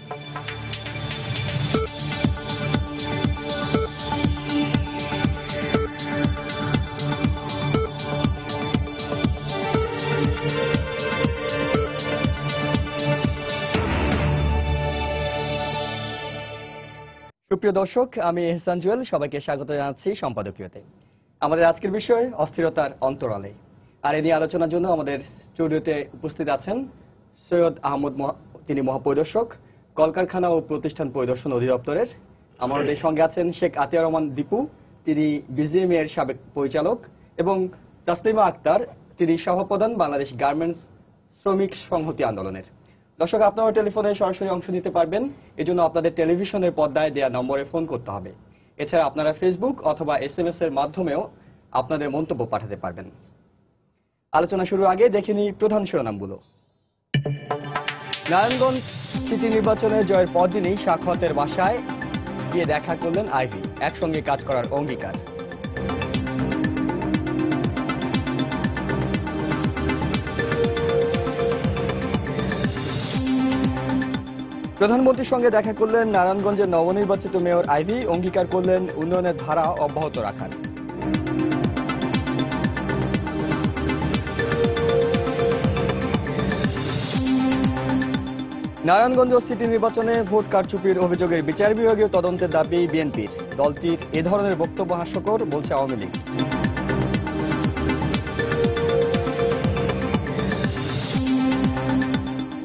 সুপ্রিয় দর্শক, আমি এহসান জুয়েল, সবাইকে স্বাগত জানাচ্ছি সম্পাদকীয়তে। আমাদের আজকের বিষয় অস্থিরতার অন্তরালে, আর এ নিয়ে আলোচনার জন্য আমাদের স্টুডিওতে উপস্থিত আছেন সৈয়দ আহমদ, তিনি মহাপরিদর্শক কলকারখানা ও প্রতিষ্ঠান পরিদর্শন অধিদপ্তরের। আমাদের সঙ্গে আছেন শেখ আতিয়া রহমান দীপু, তিনি বিজিএমই এর সাবেক পরিচালক, এবং তাসলিমা আক্তার, তিনি সভাপ্রধান বাংলাদেশ গার্মেন্টস শ্রমিক সংহতি আন্দোলনের। দর্শক, আপনারা টেলিফোনে সরাসরি অংশ নিতে পারবেন, এজন্য আপনাদের টেলিভিশনের পর্দায় দেওয়া নম্বরে ফোন করতে হবে। এছাড়া আপনারা ফেসবুক অথবা SMS এর মাধ্যমেও আপনাদের মন্তব্য পাঠাতে পারবেন। আলোচনা শুরুর আগে দেখে নিই প্রধান শিরোনামগুলো। নারায়ণগঞ্জ সিটি নির্বাচনে জয়ের পরদিনই সাখাওয়াতের বাসায় গিয়ে দেখা করলেন আইভি, একসঙ্গে কাজ করার অঙ্গীকার। প্রধানমন্ত্রীর সঙ্গে দেখা করলেন নারায়ণগঞ্জের নবনির্বাচিত মেয়র আইভি, অঙ্গীকার করলেন উন্নয়নের ধারা অব্যাহত রাখার। নারায়ণগঞ্জ সিটি নির্বাচনে ভোট কারচুপির অভিযোগের বিচার বিভাগীয় তদন্তের দাবি বিএনপির। দলটির এ ধরনের বক্তব্য হাস্যকর বলছে আওয়ামী লীগ।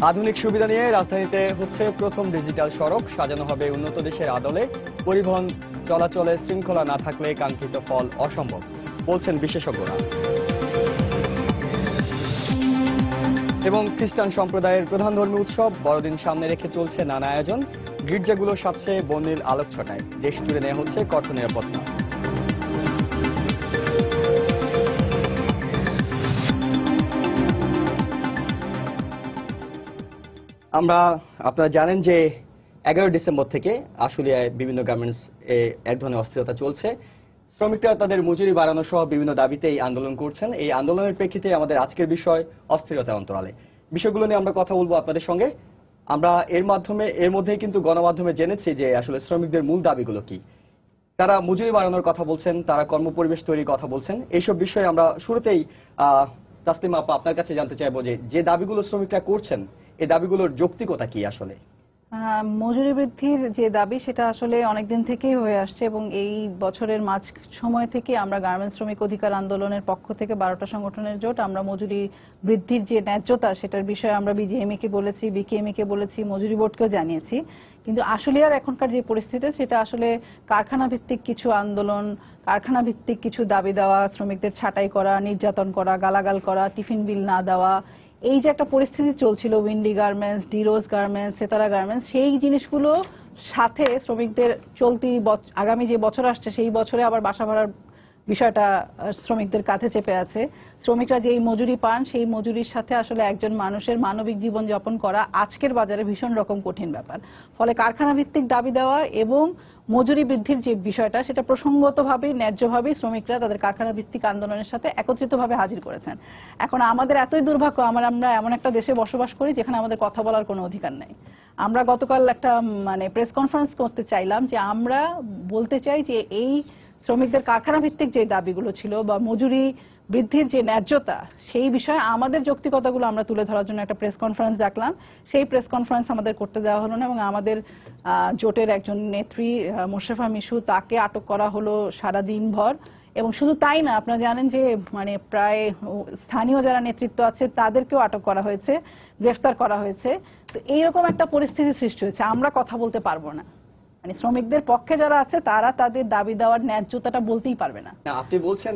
আধুনিক সুবিধা নিয়ে রাজধানীতে হচ্ছে প্রথম ডিজিটাল সড়ক, সাজানো হবে উন্নত দেশের আদলে। পরিবহন চলাচলে শৃঙ্খলা না থাকলে কাঙ্ক্ষিত ফল অসম্ভব বলছেন বিশেষজ্ঞরা। এবং খ্রিস্টান সম্প্রদায়ের প্রধান ধর্মীয় উৎসব বড়দিন সামনে রেখে চলছে নানা আয়োজন। গির্জাগুলো সাজছে বর্ণিল আলোকছটায়, দেশ জুড়ে নেওয়া হচ্ছে কঠোর নিরাপত্তা। আপনারা জানেন যে 11 ডিসেম্বর থেকে আশুলিয়ায় বিভিন্ন গার্মেন্টস এক ধরনের অস্থিরতা চলছে। শ্রমিকরা তাদের মজুরি বাড়ানো সহ বিভিন্ন দাবিতে এই আন্দোলন করছেন। এই আন্দোলনের প্রেক্ষিতে আমাদের আজকের বিষয় অস্থিরতার অন্তরালে। বিষয়গুলো নিয়ে আমরা কথা বলবো আপনাদের সঙ্গে। আমরা এর মধ্যেই কিন্তু গণমাধ্যমে জেনেছি যে আসলে শ্রমিকদের মূল দাবিগুলো কি। তারা মজুরি বাড়ানোর কথা বলছেন, তারা কর্মপরিবেশ তৈরির কথা বলছেন। এইসব বিষয়ে আমরা শুরুতেই তাসলিমা আপা আপনার কাছে জানতে চাইবো যে দাবিগুলো শ্রমিকরা করছেন, এই দাবিগুলোর যৌক্তিকতা কি আসলে? মজুরি বৃদ্ধির যে দাবি সেটা আসলে অনেকদিন থেকেই হয়ে আসছে, এবং এই বছরের মাঝ সময় থেকে আমরা গার্মেন্টস শ্রমিক অধিকার আন্দোলনের পক্ষ থেকে 12টা সংগঠনের জোট আমরা মজুরি বৃদ্ধির যে ন্যায্যতা সেটার বিষয়ে আমরা বিজিএমই কে বলেছি, বিকেএমই কে বলেছি, মজুরি বোর্ডকেও জানিয়েছি। কিন্তু আসলে আর এখনকার যে পরিস্থিতি সেটা আসলে কারখানা ভিত্তিক কিছু আন্দোলন, কারখানা ভিত্তিক কিছু দাবি দেওয়া, শ্রমিকদের ছাঁটাই করা, নির্যাতন করা, গালাগাল করা, টিফিন বিল না দেওয়া, এই যে একটা পরিস্থিতি চলছিল উইন্ডি গার্মেন্টস, ডিরোজ গার্মেন্টস, সেতারা গার্মেন্টস, সেই জিনিসগুলো সাথে শ্রমিকদের আগামী যে বছর আসছে সেই বছরে আবার বাসা ভাড়ার বিষয়টা শ্রমিকদের কাঁধে চেপে আছে। শ্রমিকরা যেই মজুরি পান সেই মজুরির সাথে আসলে একজন মানুষের মানবিক জীবন যাপন করা আজকের বাজারে ভীষণ রকম কঠিন ব্যাপার। ফলে কারখানা ভিত্তিক দাবি দেওয়া এবং মজুরি বৃদ্ধির যে বিষয়টা সেটা প্রসঙ্গতভাবেই ন্যায্যভাবেই শ্রমিকরা তাদের কারখানা ভিত্তিক আন্দোলনের সাথে একত্রিতভাবে হাজির করেছেন। এখন আমাদের এতই দুর্ভাগ্য, আমরা এমন একটা দেশে বসবাস করি যেখানে আমাদের কথা বলার কোনো অধিকার নেই। আমরা গতকাল একটা প্রেস কনফারেন্স করতে চাইলাম যে আমরা বলতে চাই যে এই শ্রমিকদের কারখানা ভিত্তিক যে দাবিগুলো ছিল বা মজুরি বৃদ্ধির যে ন্যায্যতা সেই বিষয়ে আমাদের যৌক্তিকতাগুলো আমরা তুলে ধরার জন্য একটা প্রেস কনফারেন্স ডাকলাম। সেই প্রেস কনফারেন্স আমাদের করতে দেওয়া হলো না, এবং আমাদের জোটের একজন নেত্রী মোশাররফা মিশু, তাকে আটক করা হলো সারা দিন ভর। এবং শুধু তাই না, আপনারা জানেন যে প্রায় স্থানীয় যারা নেতৃত্ব আছে তাদেরকেও আটক করা হয়েছে, গ্রেফতার করা হয়েছে। তো এইরকম একটা পরিস্থিতি সৃষ্টি হয়েছে, আমরা কথা বলতে পারবো না। শ্রমিকদের পক্ষে যারা আছে তারা তাদের দাবি দেওয়ার ন্যায্যতাটা বলতেই পারবে না। আপনি বলছেন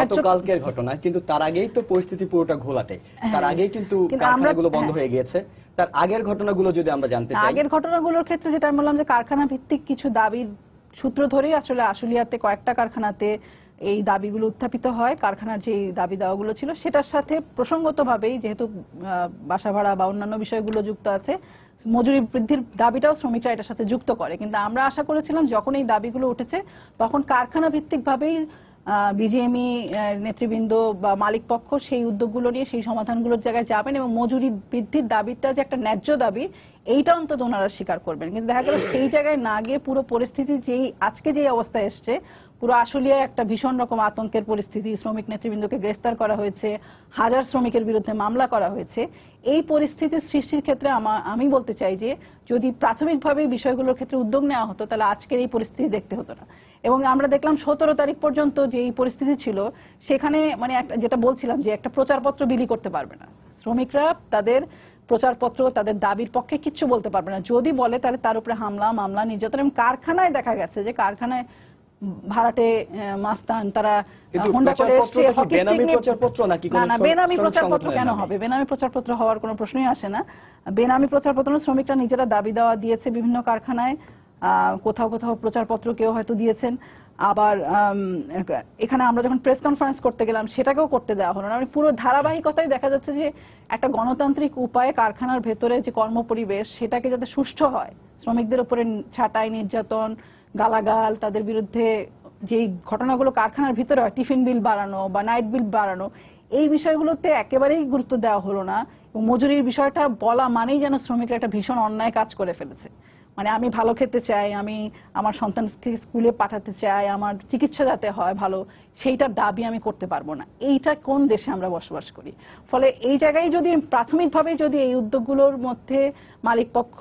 গতকালকের ঘটনা, কিন্তু তার আগেই তো পরিস্থিতি পুরোটা ঘোলাটে। তার আগেই কিন্তু কারখানাগুলো বন্ধ হয়ে গিয়েছে। তার আগের ঘটনাগুলো যদি আমরা জানতে চাই। আগের ঘটনাগুলোর ক্ষেত্রে যেটা আমি বললাম যে কারখানা ভিত্তিক কিছু দাবির সূত্র ধরেই আসলে আশুলিয়াতে কয়েকটা কারখানাতে এই দাবিগুলো উত্থাপিত হয়। কারখানার যে দাবি দেওয়াগুলো ছিল সেটার সাথে প্রসঙ্গতভাবেই যেহেতু বাসা ভাড়া বা অন্যান্য বিষয়গুলো যুক্ত আছে, মজুরি বৃদ্ধির দাবিটাও শ্রমিকরা এটার সাথে যুক্ত করে। কিন্তু আমরা আশা করেছিলাম যখন এই দাবিগুলো উঠেছে তখন কারখানা ভিত্তিকভাবেই বিজিএমই নেতৃবৃন্দ বা মালিক পক্ষ সেই উদ্যোগগুলো নিয়ে সেই সমাধানগুলোর জায়গায় যাবেন, এবং মজুরি বৃদ্ধির দাবিটা যে একটা ন্যায্য দাবি এইটা অন্তত ওনারা স্বীকার করবেন। কিন্তু দেখা গেল সেই জায়গায় না গিয়ে পুরো পরিস্থিতি আজকে যে অবস্থায় এসছে, পুরো আশুলিয়ায় একটা ভীষণ রকম আতঙ্কের পরিস্থিতি, শ্রমিক নেতৃবৃন্দকে গ্রেফতার করা হয়েছে, হাজার শ্রমিকের বিরুদ্ধে মামলা করা হয়েছে। এই পরিস্থিতির সৃষ্টির ক্ষেত্রে আমি বলতে চাই যে যদি প্রাথমিকভাবে বিষয়গুলোর ক্ষেত্রে উদ্যোগ নেওয়া হতো তাহলে আজকের এই পরিস্থিতি দেখতে হতো না। এবং আমরা দেখলাম 17 তারিখ পর্যন্ত যে এই পরিস্থিতি ছিল সেখানে মানে যেটা বলছিলাম যে একটা প্রচারপত্র বিলি করতে পারবে না শ্রমিকরা, তাদের প্রচারপত্র তাদের দাবির পক্ষে কিচ্ছু বলতে পারবে না। যদি বলে তাহলে তার উপরে হামলা মামলা নির্যাতন। এবং কারখানায় দেখা গেছে যে কারখানায় ভাড়াটে মাস্তান তারা হোন্ডা করে এসছে, বেনামি প্রচারপত্র নাকি না বেনামি প্রচারপত্র কেন হবে? বেনামি প্রচারপত্র হওয়ার কোনো প্রশ্নই আসে না। বেনামি প্রচারপত্র শ্রমিকরা নিজেরা দাবি দেওয়া দিয়েছে বিভিন্ন কারখানায়, কোথাও কোথাও প্রচারপত্র কেউ হয়তো দিয়েছেন। আবার এখানে আমরা যখন প্রেস কনফারেন্স করতে গেলাম সেটাকেও করতে দেওয়া হলো না। মানে পুরো ধারাবাহিকতায় দেখা যাচ্ছে যে একটা গণতান্ত্রিক উপায়ে কারখানার ভেতরে যে কর্মপরিবেশ সেটাকে যাতে সুষ্ঠু হয়, শ্রমিকদের উপরে ছাঁটাই নির্যাতন গালাগাল, তাদের বিরুদ্ধে যেই ঘটনাগুলো কারখানার ভিতরে হয়, টিফিন বিল বাড়ানো বা নাইট বিল বাড়ানো, এই বিষয়গুলোতে একেবারেই গুরুত্ব দেওয়া হলো না। এবং মজুরির বিষয়টা বলা মানেই যেন শ্রমিকরা একটা ভীষণ অন্যায় কাজ করে ফেলেছে। মানে আমি ভালো খেতে চাই, আমি আমার সন্তানকে স্কুলে পাঠাতে চাই, আমার চিকিৎসা যাতে হয় ভালো, সেইটার দাবি আমি করতে পারবো না। এইটা কোন দেশে আমরা বসবাস করি? ফলে এই জায়গায় যদি প্রাথমিকভাবে যদি এই উদ্যোগগুলোর মধ্যে মালিক পক্ষ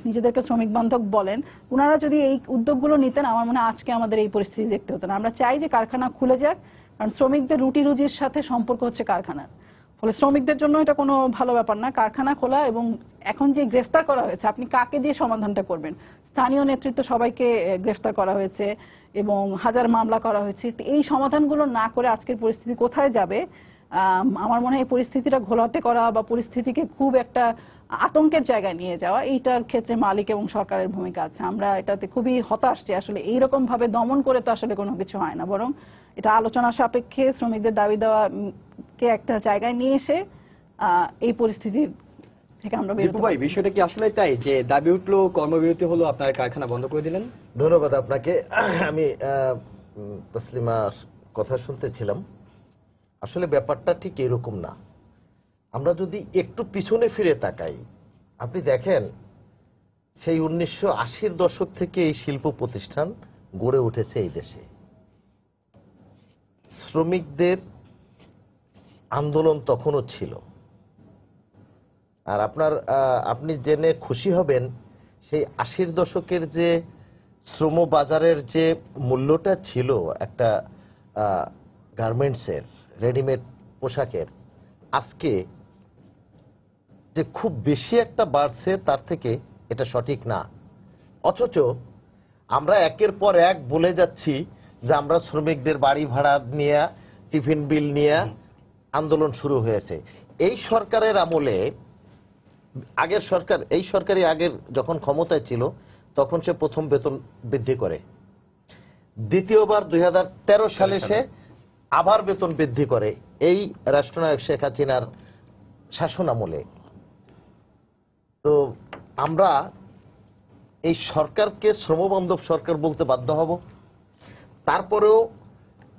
নিজেদেরকে শ্রমিক বান্ধব বলেন, ওনারা যদি এই উদ্যোগগুলো নিতেন, আমার মনে হয় আজকে আমাদের এই পরিস্থিতি দেখতে হতো না। আমরা চাই যে কারখানা খুলে যাক, কারণ শ্রমিকদের রুটি রুজির সাথে সম্পর্ক হচ্ছে কারখানার। ফলে শ্রমিকদের জন্য এটা কোনো ভালো ব্যাপার না কারখানা খোলা। এবং এখন যে গ্রেফতার করা হয়েছে, আপনি কাকে দিয়ে সমাধানটা করবেন? স্থানীয় নেতৃত্ব সবাইকে গ্রেফতার করা হয়েছে এবং হাজার মামলা করা হয়েছে। এই সমাধানগুলো না করে আজকের পরিস্থিতি কোথায় যাবে? আমার মনে হয় এই পরিস্থিতিটা ঘোলাটে করা বা পরিস্থিতিকে খুব একটা আতঙ্কের জায়গায় নিয়ে যাওয়া, এইটার ক্ষেত্রে মালিক এবং সরকারের ভূমিকা আছে। আমরা এটাতে খুবই হতাশ যে আসলে এইরকম ভাবে দমন করে তো আসলে কোনো কিছু হয় না, বরং এটা আলোচনা সাপেক্ষে শ্রমিকদের দাবি দেওয়া কে একটা জায়গায় নিয়ে এসে এই পরিস্থিতি থেকে আমরা বের হতে পারি। বিষয়টা কি আসলে তাই যে দাবি উঠলো, কর্মবিরতি হলো, আপনার কারখানা বন্ধ করে দিলেন? ধন্যবাদ আপনাকে। আমি তসলিমার কথা শুনতেছিলাম। আসলে ব্যাপারটা ঠিক এরকম না। আমরা যদি একটু পিছনে ফিরে তাকাই, আপনি দেখেন সেই 1980-র দশক থেকে এই শিল্প প্রতিষ্ঠান গড়ে উঠেছে এই দেশে। শ্রমিকদের আন্দোলন তখনও ছিল। আর আপনি জেনে খুশি হবেন সেই 80-র দশকের যে শ্রম বাজারের যে মূল্যটা ছিল একটা গার্মেন্টসের, রেডিমেড পোশাকের, আজকে যে খুব বেশি একটা বাড়ছে তার থেকে এটা সঠিক না। অথচ আমরা একের পর এক বলে যাচ্ছি যে আমরা শ্রমিকদের বাড়ি ভাড়া নিয়ে, টিফিন বিল নিয়ে আন্দোলন শুরু হয়েছে। এই সরকারের আমলে, আগের সরকার, এই সরকারই আগের যখন ক্ষমতায় ছিল তখন সে প্রথম বেতন বৃদ্ধি করে, দ্বিতীয়বার 2013 সালে সে আবার বেতন বৃদ্ধি করে এই রাষ্ট্রনায়ক শেখ হাসিনার শাসন আমলে। তো আমরা এই সরকারকে শ্রমবান্ধব সরকার বলতে বাধ্য হব। তারপরেও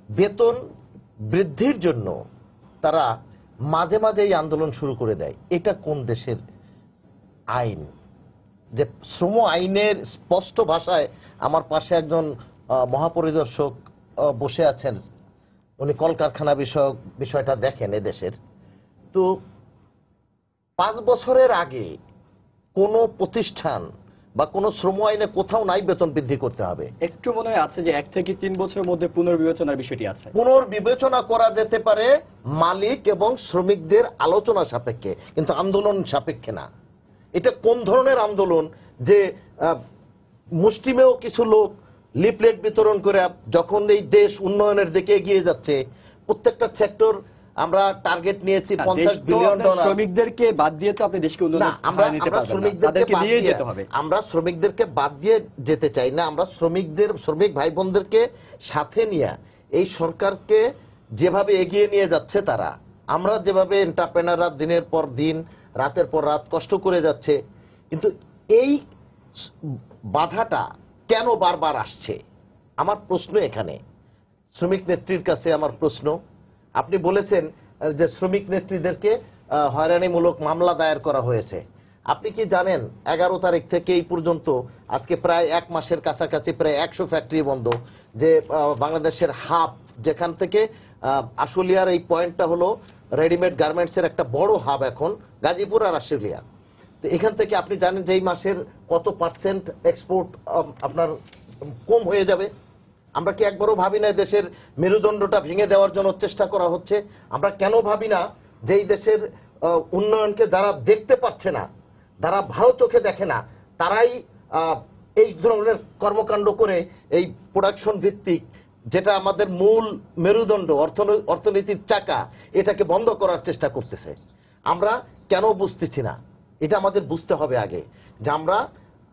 বেতন বৃদ্ধির জন্য তারা মাঝে মাঝে এই আন্দোলন শুরু করে দেয়। এটা কোন দেশের আইন? যে শ্রম আইনের স্পষ্ট ভাষায়, আমার পাশে একজন মহাপরিদর্শক বসে আছেন, উনি কলকারখানা বিষয়টা দেখেন এদেশের। তো 5 বছরের আগে কোন প্রতিষ্ঠান বা কোন শ্রম আইনে কোথাও নাই বেতন বৃদ্ধি করতে হবে। একটু মনে হয় আছে যে 1 থেকে 3 বছরের মধ্যে পুনর্বিবেচনার বিষয়টি আছে। পুনর্বিবেচনা করা যেতে পারে মালিক এবং শ্রমিকদের আলোচনা সাপেক্ষে, কিন্তু আন্দোলন সাপেক্ষে না। এটা কোন ধরনের আন্দোলন যে মুষ্টিমেয় কিছু লোক লিফলেট বিতরণ করে, যখন এই দেশ উন্নয়নের দিকে এগিয়ে যাচ্ছে, প্রত্যেকটা সেক্টর আমরা টার্গেট নিয়েছি $50 বিলিয়ন। শ্রমিকদেরকে বাদ দিয়ে তো আপনি দেশকে উন্নয়ন নিতে পারবেন না, তাদেরকে নিয়ে যেতে হবে। আমরা শ্রমিকদেরকে বাদ দিয়ে যেতে চাই না। আমরা শ্রমিক ভাই বোনদেরকে সাথে নিয়ে এই সরকারকে যেভাবে এগিয়ে নিয়ে যাচ্ছে তারা, আমরা যেভাবে এন্টারপ্রেনাররা দিনের পর দিন রাতের পর রাত কষ্ট করে যাচ্ছে, কিন্তু এই বাধাটা কেন বারবার আসছে? আমার প্রশ্ন এখানে, শ্রমিক নেত্রীর কাছে আমার প্রশ্ন। আপনি বলেছেন যে শ্রমিক নেত্রীদেরকে হয়রানিমূলক মামলা দায়ের করা হয়েছে। আপনি কি জানেন 11 তারিখ থেকে এই পর্যন্ত আজকে প্রায় 1 মাসের কাছাকাছি প্রায় 100 ফ্যাক্টরি বন্ধ, যে বাংলাদেশের হাব, যেখান থেকে আশুলিয়ার এই পয়েন্টটা হলো রেডিমেড গার্মেন্টসের একটা বড় হাব এখন গাজীপুর আর আশুলিয়া। তো এখান থেকে আপনি জানেন যে এই মাসের কত পার্সেন্ট এক্সপোর্ট আপনার কম হয়ে যাবে। আমরা কি একবারও ভাবি না দেশের মেরুদণ্ডটা ভেঙে দেওয়ার জন্য চেষ্টা করা হচ্ছে? আমরা কেন ভাবি না যে এই দেশের উন্নয়নকে যারা দেখতে পাচ্ছে না, যারা ভালো চোখে দেখে না, তারাই এই ধরনের কর্মকাণ্ড করে এই প্রোডাকশন ভিত্তিক যেটা আমাদের মূল মেরুদণ্ড, অর্থনীতির চাকা, এটাকে বন্ধ করার চেষ্টা করতেছে। আমরা কেন বুঝতেছি না? এটা আমাদের বুঝতে হবে আগে, যে আমরা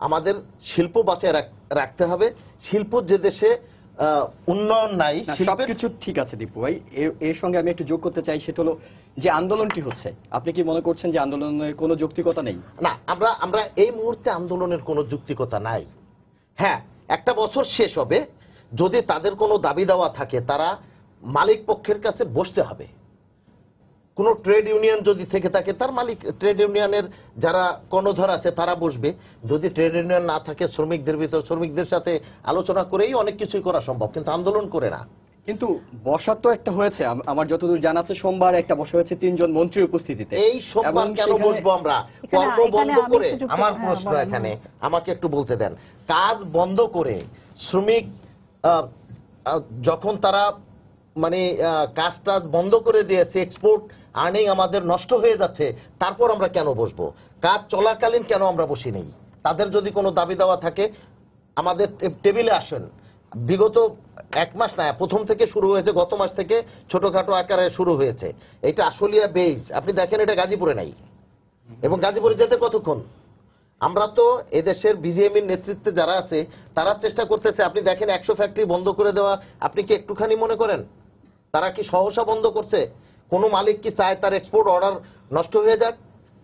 আমাদের শিল্প বাঁচিয়ে রাখতে হবে। শিল্প যে দেশে উন্নয়ন নাই, সবকিছু ঠিক আছে দীপু ভাই, এর সঙ্গে আমি একটু যোগ করতে চাই, সেটা হলো যে আন্দোলনটি হচ্ছে, আপনি কি মনে করছেন যে আন্দোলনের কোনো যৌক্তিকতা নেই? না, আমরা এই মুহূর্তে আন্দোলনের কোনো যৌক্তিকতা নাই। হ্যাঁ, একটা বছর শেষ হবে, যদি তাদের কোনো দাবি দেওয়া থাকে তারা মালিক পক্ষের কাছে বসতে হবে। কোন ট্রেড ইউনিয়ন যদি থেকে থাকে, তার মালিক ট্রেড ইউনিয়নের যারা কর্ণধার আছে তারা বসবে। যদি ট্রেড ইউনিয়ন না থাকে, শ্রমিকদের ভিতর শ্রমিকদের সাথে আলোচনা করেই অনেক কিছুই করা সম্ভব, কিন্তু আন্দোলন করে না। কিন্তু বসা তো একটা হয়েছে, আমার যতদূর জানা আছে সোমবার একটা বসা হয়েছে 3 জন মন্ত্রীর উপস্থিতিতে। এই সোমবার কেন বসবো আমরা? কর্ম বন্ধ করে, আমার প্রশ্ন এখানে, আমাকে একটু বলতে দেন, কাজ বন্ধ করে শ্রমিক যখন তারা মানে কাজটা বন্ধ করে দিয়েছে, এক্সপোর্ট আর্নিং আমাদের নষ্ট হয়ে যাচ্ছে, তারপর আমরা কেন বসবো? কাজ চলাকালীন কেন আমরা বসি নেই? তাদের যদি কোনো দাবি দেওয়া থাকে আমাদের টেবিলে আসেন। বিগত 1 মাস না, প্রথম থেকে শুরু হয়েছে, গত মাস থেকে ছোটখাটো আকারে শুরু হয়েছে। এটা আশুলিয়া বেজ, আপনি দেখেন এটা গাজীপুরে নাই, এবং গাজীপুরে যেতে কতক্ষণ? আমরা তো এদেশের বিজিএমইর নেতৃত্বে যারা আছে তারা চেষ্টা করতেছে। আপনি দেখেন 100 ফ্যাক্টরি বন্ধ করে দেওয়া, আপনি কি একটুখানি মনে করেন তারা কি সহসা বন্ধ করছে? কোন মালিক কি চায় তার এক্সপোর্ট অর্ডার নষ্ট হয়ে যাক?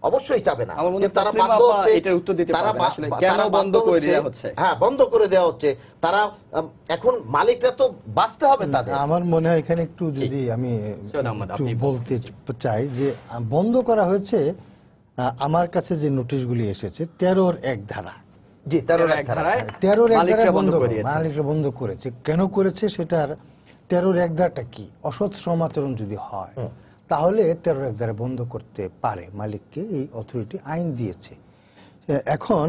অবশ্যই চাবে না। তারা বাধ্য হচ্ছে, এটার উত্তর দিতে পারবে না আসলে কেন বন্ধ করে দেওয়া হচ্ছে। হ্যাঁ, বন্ধ করে দেওয়া হচ্ছে। তারা এখন মালিকরা তো বাঁচতে হবে তাদের। আমার মনে হয় এখানে একটু যদি আমি একটু বলতে চাই যে বন্ধ করা হয়েছে, আমার কাছে যে নোটিশগুলি এসেছে 13-1 ধারা। জি, 13-1 ধারায় 13-1 ধারায় মালিকরা বন্ধ করেছে। কেন করেছে সেটার 13-1 ধারাটা কি? অসৎ শ্রম আচরণ যদি হয় তাহলে 13-1 ধারা বন্ধ করতে পারে মালিককে, এই অথরিটি আইন দিয়েছে। এখন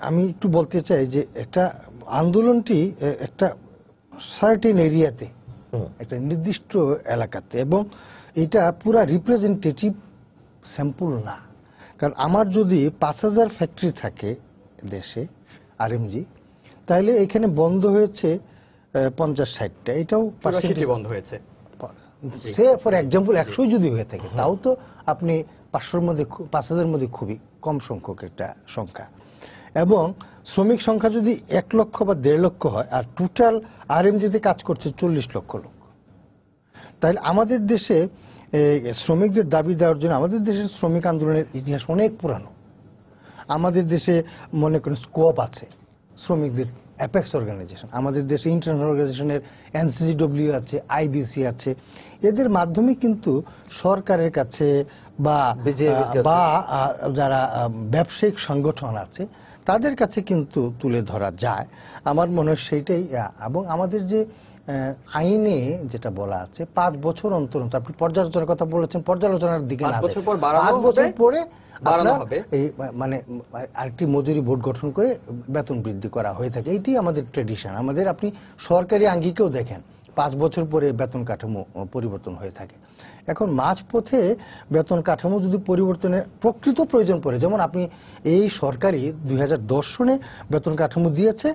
আমি একটু বলতে চাই যে একটা আন্দোলনটি একটা সার্টেন এরিয়াতে, একটা নির্দিষ্ট এলাকাতে, এবং এটা পুরা রিপ্রেজেন্টেটিভ স্যাম্পল না। কারণ আমার যদি 5000 ফ্যাক্টরি থাকে দেশে আরএমজি, তাহলে এখানে বন্ধ হয়েছে 50-60টা, এটাও বন্ধ হয়েছে। সে ফর এক্সাম্পল 100 যদি হয়ে থাকে, তাও তো আপনি 5000 মধ্যে খুবই কম সংখ্যক একটা সংখ্যা। এবং শ্রমিক সংখ্যা যদি 1 লক্ষ বা 1.5 লক্ষ হয়, আর টোটাল আরএমজিতে কাজ করছে 40 লক্ষ লোক, তাহলে আমাদের দেশে শ্রমিকদের দাবি দেওয়ার জন্য, আমাদের দেশের শ্রমিক আন্দোলনের ইতিহাস অনেক পুরানো। আমাদের দেশে মনে করেন স্কোপ আছে, শ্রমিকদের অ্যাপেক্স অর্গানাইজেশন, আমাদের দেশে ইন্টারন্যাশনাল অর্গানাইজেশনের এনসিডব্লিউ আছে, আইবিসি আছে। এদের মাধ্যমে কিন্তু সরকারের কাছে বা যারা ব্যবসায়িক সংগঠন আছে তাদের কাছে কিন্তু তুলে ধরা যায়। আমার মনে হয় সেইটাই। এবং আমাদের যে আইনে যেটা বলা আছে 5 বছর অন্তর, আপনি পর্যালোচনার কথা বলেছেন, পর্যালোচনার দিকে না, 5 বছর পরে এই মানে আরেকটি মজুরি বোর্ড গঠন করে বেতন বৃদ্ধি করা হয়ে থাকে। এইটি আমাদের ট্রেডিশন। আমাদের আপনি সরকারি আঙ্গিকেও দেখেন 5 বছর পরে বেতন কাঠামো পরিবর্তন হয়ে থাকে। এখন মাঝপথে বেতন কাঠামো যদি পরিবর্তনের প্রকৃত প্রয়োজন পড়ে, যেমন আপনি এই সরকারি 2010 সনে বেতন কাঠামো দিয়েছে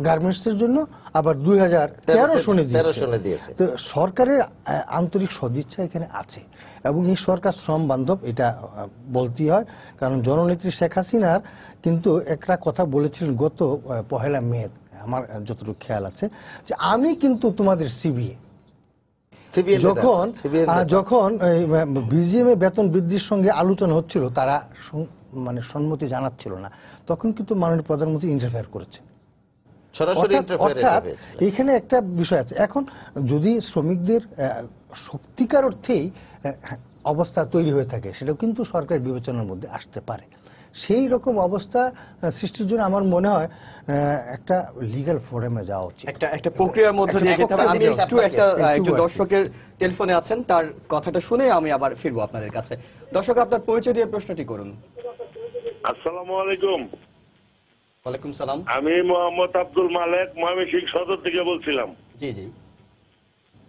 গার্মেন্টসের জন্য, আবার 2013 সনে দিয়েছে। তো সরকারের আন্তরিক সদিচ্ছা এখানে আছে, এবং এই সরকার শ্রম বান্ধব, এটা বলতেই হয়। কারণ জননেত্রী শেখ হাসিনার কিন্তু একটা কথা বলেছিলেন গত 1 মে, আমার যতটুকু খেয়াল আছে, যে আমি কিন্তু তোমাদের সিবিএ, যখন বিজিএমএ বেতন বৃদ্ধির সঙ্গে আলোচনা হচ্ছিল, তারা মানে সম্মতি জানাচ্ছিল না, তখন কিন্তু মাননীয় প্রধানমন্ত্রী ইন্টারফেয়ার করেছে। অর্থাৎ এখানে একটা বিষয় আছে। এখন যদি শ্রমিকদের সত্যিকার অর্থেই অবস্থা তৈরি হয়ে থাকে সেটাও কিন্তু সরকারের বিবেচনার মধ্যে আসতে পারে। সেই রকম অবস্থা সৃষ্টির জন্য আমার মনে হয় একটা লিগ্যাল ফোরামে যাওয়া উচিত। একটা প্রক্রিয়ার মধ্যে দিয়ে যেতে হবে। আমি একটু একজন একটু দর্শকের টেলিফোনে আছেন, তার কথাটা শুনে আমি আবার ফিরবো আপনাদের কাছে। দর্শক, আপনার পরিচয় দিয়ে প্রশ্নটি করুন। আসসালামু আলাইকুম। ওয়ালাইকুম সালাম। আমি মোহাম্মদ আব্দুল মালেক, ময়মনসিংহ সদর থেকে বলছিলাম। জি জি।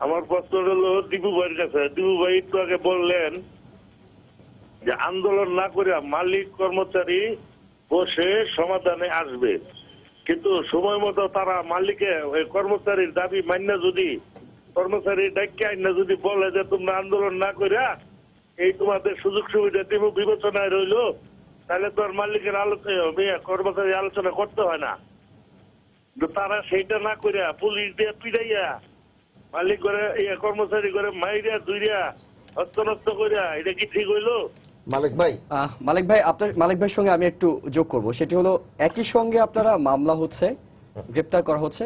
আমার প্রশ্ন হলো দীপু ভাইয়ের কাছে। দীপু ভাই একটু আগে বললেন যে আন্দোলন না করে মালিক কর্মচারী বসে সমাধানে আসবে, কিন্তু সময় মতো তারা মালিকে ওই কর্মচারীর দাবি মান্য যদি কর্মচারীর ডাক্কে আইনা যদি বলে যে তোমরা আন্দোলন না করিয়া এই তোমাদের সুযোগ সুবিধা দিব বিবেচনায় রইল, তাহলে তো আর মালিকের আলোচনা কর্মচারী আলোচনা করতে হয় না। কিন্তু তারা সেইটা না করিয়া পুলিশ দিয়ে পিড়াইয়া মালিক করে কর্মচারী করে মাইরিয়া দুইরিয়া হস্তনস্ত করিয়া, এটা কি ঠিক হইলো? মালিক ভাই, মালিক ভাইয়ের সঙ্গে আমি একটু যোগ করব। সেটি হলো একই সঙ্গে আপনারা মামলা হচ্ছে, গ্রেপ্তার করা হচ্ছে,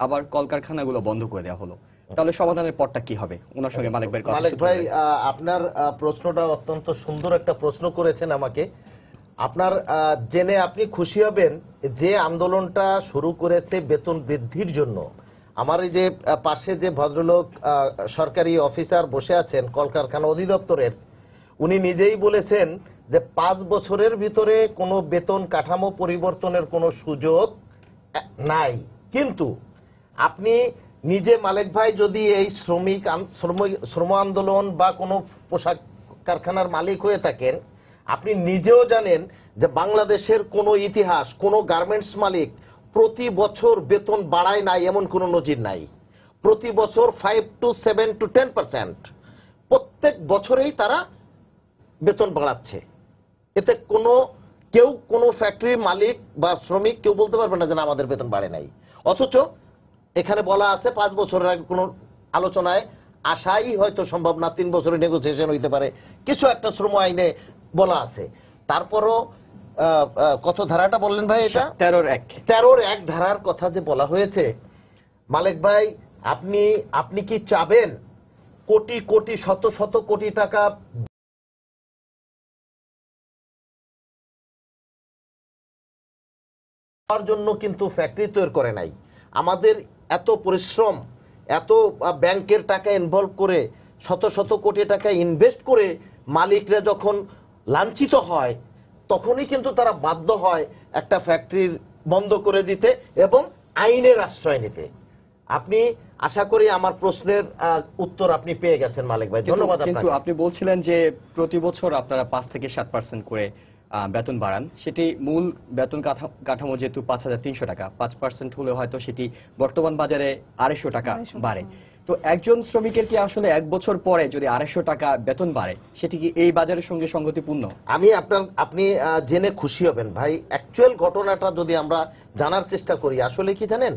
আবার কলকারখানাগুলো বন্ধ করে দেওয়া হলো, তাহলে সমাধানের পথটা কি হবে? ওনার সঙ্গে মালিক ভাই। মালিক ভাই, আপনার প্রশ্নটা অত্যন্ত সুন্দর একটা প্রশ্ন করেছেন আমাকে। আপনার জেনে আপনি খুশি হবেন যে আন্দোলনটা শুরু করেছে বেতন বৃদ্ধির জন্য। আমার এই যে পাশে যে ভদ্রলোক সরকারি অফিসার বসে আছেন কলকারখানা অধিদপ্তরের, উনি নিজেই বলেছেন যে 5 বছরের ভিতরে কোনো বেতন কাঠামো পরিবর্তনের কোনো সুযোগ নাই। কিন্তু আপনি নিজে মালিক ভাই যদি এই শ্রম আন্দোলন বা কোনো পোশাক কারখানার মালিক হয়ে থাকেন, আপনি নিজেও জানেন যে বাংলাদেশের কোনো ইতিহাস কোনো গার্মেন্টস মালিক প্রতি বছর বেতন বাড়ায় নাই এমন কোনো নজির নাই। প্রতি বছর 5 to 7 to 10% প্রত্যেক বছরেই তারা বেতন বাড়াচ্ছে। এতে কোনো ফ্যাক্টরির মালিক বা শ্রমিক কেউ বলতে পারবে না যে আমাদের বেতন বাড়ে নাই। অথচ এখানে বলা আছে 5 বছরের আগে কোনো আলোচনায় আসাই হয়তো সম্ভব না, 3 বছরের নেগোসিয়েশন হইতে পারে, কিছু একটা শ্রম আইনে বলা আছে। তারপরও কত ধারাটা বললেন ভাই? এটা 13-1 ধারার কথা যে বলা হয়েছে। মালিক ভাই, আপনি কি চাবেন কোটি কোটি শত শত কোটি টাকা জন্য কিন্তু ফ্যাক্টরি তৈরি করে নাই? আমাদের এত পরিশ্রম, এত ব্যাংকের টাকা ইনভলভ করে শত শত কোটি টাকা ইনভেস্ট করে মালিকরা যখন লাঞ্ছিত হয়, তখনই কিন্তু তারা বাধ্য হয় একটা ফ্যাক্টরি বন্ধ করে দিতে এবং আইনের আশ্রয় নিতে। আপনি আশা করি আমার প্রশ্নের উত্তর আপনি পেয়ে গেছেন মালিক ভাই, ধন্যবাদ। কিন্তু আপনি বলছিলেন যে প্রতি বছর আপনারা 5 থেকে 7% করে বেতন বাড়ান, সেটি মূল বেতন কাঠামো যেহেতু 5,300 টাকা, 5% হলে হয়তো সেটি বর্তমান বাজারে 250 টাকা বাড়ে। তো একজন শ্রমিকের কি আসলে 1 বছর পরে যদি 250 টাকা বেতন বাড়ে, সেটি কি এই বাজারের সঙ্গে সঙ্গতিপূর্ণ? আপনি জেনে খুশি হবেন ভাই, অ্যাকচুয়াল ঘটনাটা যদি আমরা জানার চেষ্টা করি, আসলে কি জানেন,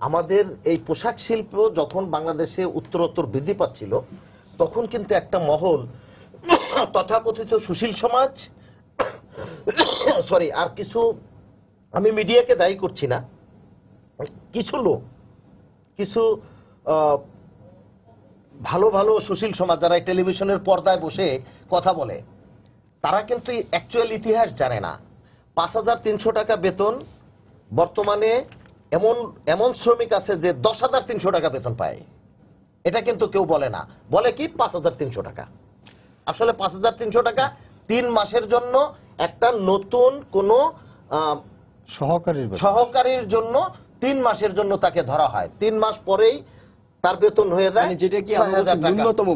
আমাদের এই পোশাক শিল্প যখন বাংলাদেশে উত্তরোত্তর বৃদ্ধি পাচ্ছিল, তখন কিন্তু একটা মহল তথাকথিত সুশীল সমাজ, সরি আর কিছু, আমি মিডিয়াকে দায়ী করছি না, কিছু লোক, কিছু ভালো ভালো সুশীল সমাজ যারা টেলিভিশনের পর্দায় বসে কথা বলে, তারা কিন্তু অ্যাকচুয়াল ইতিহাস জানে না। 5,300 টাকা বেতন, বর্তমানে এমন শ্রমিক আছে যে 10,300 টাকা বেতন পায়। এটা কিন্তু কেউ বলে না, বলে কি 5,300 টাকা। আসলে 5,300 টাকা 3 মাসের জন্য একটা নতুন কোন সহকারীর জন্য 3 মাসের জন্য তাকে ধরা হয়। 3 মাস পরেই তার বেতন হয়ে যায় যেটা কি ন্যূনতম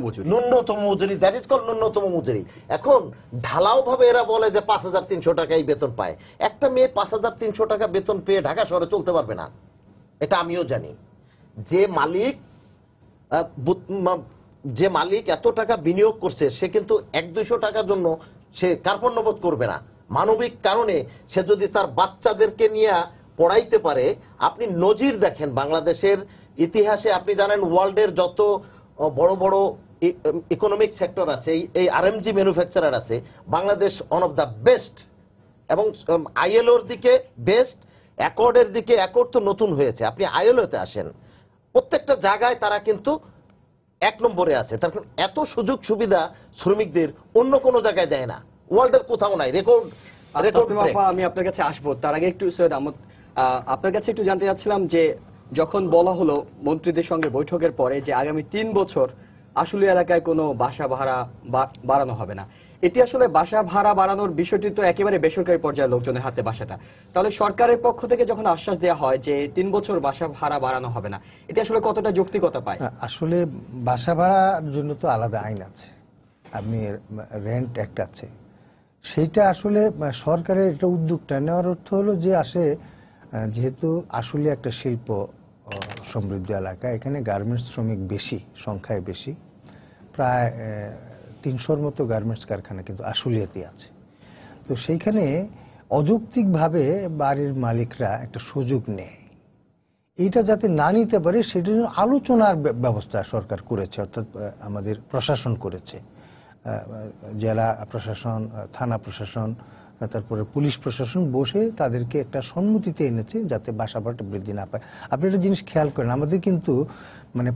মজুরি, দ্যাট ইজ কল ন্যূনতম মজুরি। এখন ঢালাও ভাবে এরা বলে যে 5,300 টাকাই বেতন পায়। একটা মেয়ে 5,300 টাকা বেতন পেয়ে ঢাকা শহরে চলতে পারবে না, এটা আমিও জানি। যে মালিক এত টাকা বিনিয়োগ করছে, সে কিন্তু 100-200 টাকার জন্য সে কার্পণ্যবোধ করবে না। মানবিক কারণে সে যদি তার বাচ্চাদেরকে নিয়ে পড়াইতে পারে, আপনি নজির দেখেন বাংলাদেশের ইতিহাসে, আপনি জানেন ওয়ার্ল্ডের যত বড় বড় ইকোনমিক সেক্টর আছে, এই আরএমজি ম্যানুফ্যাকচারার আছে, Bangladesh one of the best, এবং আইএলওর দিকে বেস্ট, অ্যাকর্ডের দিকে, অ্যাকর্ড তো নতুন হয়েছে, আপনি আইএলওতে আসেন, প্রত্যেকটা জায়গায় তারা কিন্তু এক নম্বরে আছে। তার কারণ এত সুযোগ সুবিধা শ্রমিকদের অন্য কোনো জায়গায় দেয় না, ওয়ার্ল্ডের কোথাও নাই। রেকর্ড তাসনিমা আপা, আমি আপনার কাছে আসবো, তার আগে একটু সৈয়দ আহমদ, আপনার কাছে একটু জানতে চাচ্ছিলাম যে যখন বলা হলো মন্ত্রীদের সঙ্গে বৈঠকের পরে যে আগামী 3 বছর আসলে এলাকায় কোনো বাসা ভাড়া বাড়ানো হবে না, এটি আসলে বাসা ভাড়া বাড়ানোর বিষয়টি তো একেবারে বেসরকারি পর্যায়ের লোকজনের হাতে বাসাটা, তাহলে সরকারের পক্ষ থেকে যখন আশ্বাস দেওয়া হয় যে 3 বছর বাসা ভাড়া বাড়ানো হবে না, এটি আসলে কতটা যৌক্তিকতা পায়? আসলে বাসা ভাড়ার জন্য তো আলাদা আইন আছে, আপনি রেন্ট অ্যাক্ট আছে, সেইটা আসলে সরকারের এটা উদ্যোগটা নেওয়ার অর্থ হলো যে যেহেতু আসলে একটা শিল্প সমৃদ্ধ এলাকা, এখানে গার্মেন্টস শ্রমিক বেশি, সংখ্যায় বেশি, প্রায় 300-র মতো গার্মেন্টস কারখানা কিন্তু আশুলিয়াতে আছে। তো সেইখানে অযৌক্তিকভাবে বাড়ির মালিকরা একটা সুযোগ নেয়, এইটা যাতে না নিতে পারে সেটার জন্য আলোচনার ব্যবস্থা সরকার করেছে, অর্থাৎ আমাদের প্রশাসন করেছে, জেলা প্রশাসন, থানা প্রশাসন, তারপরে পুলিশ প্রশাসন বসে তাদেরকে একটা সম্মতিতে এনেছে যাতে বাসা ভাড়াটা বৃদ্ধি না পায়। আপনি একটা জিনিস খেয়াল করেন, আমাদের কিন্তু মানে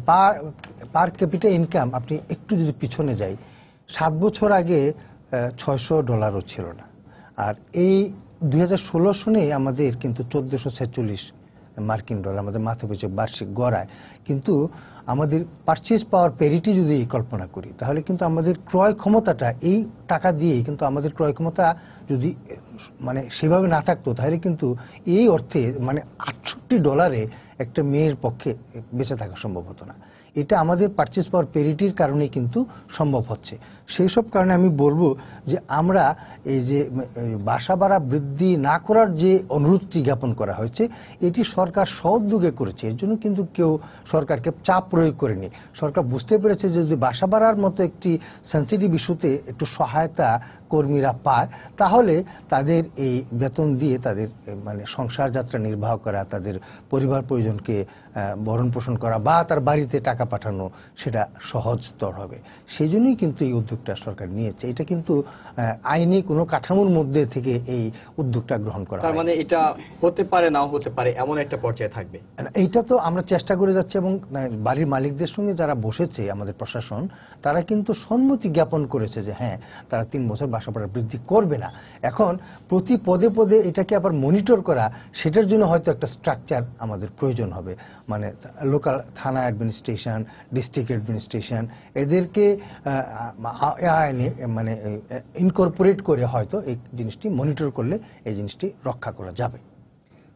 পার ক্যাপিটা ইনকাম, আপনি একটু যদি পিছনে যাই, 7 বছর আগে $600 ছিল না, আর এই 2016 সনে আমাদের কিন্তু 1446 মার্কিন ডলার আমাদের মাথা পিছু বার্ষিক গড়ায়। কিন্তু আমাদের পারচেজ পাওয়ার প্যারিটি যদি কল্পনা করি, তাহলে কিন্তু আমাদের ক্রয় ক্ষমতাটা এই টাকা দিয়ে কিন্তু আমাদের ক্রয় ক্ষমতা যদি মানে সেভাবে না থাকতো, তাহলে কিন্তু এই অর্থে মানে $68 একটা মেয়ের পক্ষে বেঁচে থাকা সম্ভব হতো না। এটা আমাদের পারচেজ পাওয়ার প্যারিটির কারণেই কিন্তু সম্ভব হচ্ছে। সেই সব কারণে আমি বলবো যে আমরা এই যে বাসা ভাড়া বৃদ্ধি না করার যে অনুরোধটি জ্ঞাপন করা হয়েছে, এটি সরকার সউদ্যোগে করেছে, এর জন্য কিন্তু কেউ সরকারকে চাপ প্রয়োগ করেনি। সরকার বুঝতে পেরেছে যে যদি বাসা ভাড়ার মতো একটি সেন্সিটিভ ইস্যুতে একটু সহায়তা কর্মীরা পায়, তাহলে তাদের এই বেতন দিয়ে তাদের মানে সংসার যাত্রা নির্বাহ করা, তাদের পরিবার পরিজনকে ভরণ পোষণ করা বা তার বাড়িতে টাকা পাঠানো সেটা সহজতর হবে। সেই জন্যই কিন্তু এই উদ্যোগটা সরকার নিয়েছে। এটা কিন্তু আইনি কোনো কাঠামোর মধ্যে থেকে এই উদ্যোগটা গ্রহণ করা। তার মানে এটা হতে পারে, নাও হতে পারে, এমন একটা পর্যায়ে থাকবে। এইটা তো আমরা চেষ্টা করে যাচ্ছি, এবং বাড়ির মালিকদের সঙ্গে যারা বসেছে আমাদের প্রশাসন, তারা কিন্তু সম্মতি জ্ঞাপন করেছে যে হ্যাঁ, তারা 3 বছর বাসা ভাড়া বৃদ্ধি করবে না। এখন প্রতি পদে পদে এটাকে আবার মনিটর করা, সেটার জন্য হয়তো একটা স্ট্রাকচার আমাদের প্রয়োজন হবে, মানে লোকাল থানা অ্যাডমিনিস্ট্রেশন, ডিস্ট্রিক্ট অ্যাডমিনিস্ট্রেশন, এদেরকে আইনে মানে ইনকর্পোরেট করে হয়তো এই জিনিসটি মনিটর করলে এই জিনিসটি রক্ষা করা যাবে।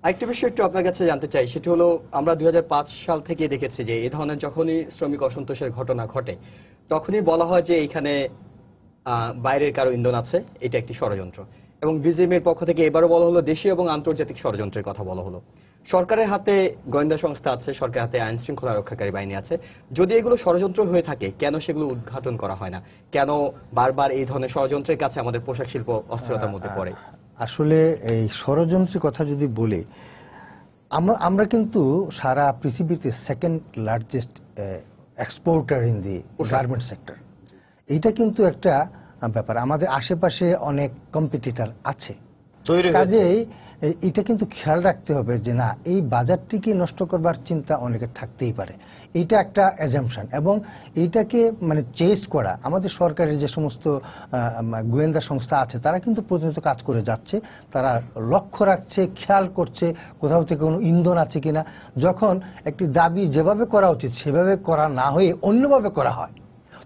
আরেকটা বিষয় একটু আপনার কাছে জানতে চাই, সেটি হলো আমরা 2005 সাল থেকে দেখেছি যে এই ধরনের যখনই শ্রমিক অসন্তোষের ঘটনা ঘটে, তখনই বলা হয় যে এখানে বাইরের কারো ইন্ধন আছে, এটা একটি ষড়যন্ত্র। এবং বিজেপির পক্ষ থেকে এবারও বলা হলো দেশীয় এবং আন্তর্জাতিক ষড়যন্ত্রের কথা বলা হলো। সরকারের হাতে গোয়েন্দা সংস্থা আছে, সরকারের হাতে আইন শৃঙ্খলা রক্ষাকারী বাহিনী আছে। যদি এগুলো ষড়যন্ত্র হয়ে থাকে, কেন সেগুলো উদ্ঘাটন করা হয় না? কেন বারবার এই ধরনের ষড়যন্ত্রের কাছে আমাদের পোশাক শিল্প অস্থিরতার মধ্যে পড়ে? আসলে এই ষড়যন্ত্রের কথা যদি বলি, আমরা কিন্তু সারা পৃথিবীতে second largest exporter in the garment sector. এইটা কিন্তু একটা ব্যাপার, আমাদের আশেপাশে অনেক কম্পিটিটর আছে, কাজেই এটা কিন্তু খেয়াল রাখতে হবে যে না, এই বাজারটিকে নষ্ট করবার চিন্তা অনেকের থাকতেই পারে। এইটা একটা অ্যাজাম্পশন, এবং এইটাকে মানে চেস করা, আমাদের সরকারের যে সমস্ত গোয়েন্দা সংস্থা আছে তারা কিন্তু প্রতিনিয়ত কাজ করে যাচ্ছে, তারা লক্ষ্য রাখছে, খেয়াল করছে কোথাও থেকে কোনো ইন্ধন আছে কিনা। যখন একটি দাবি যেভাবে করা উচিত সেভাবে করা না হয়ে অন্যভাবে করা হয়,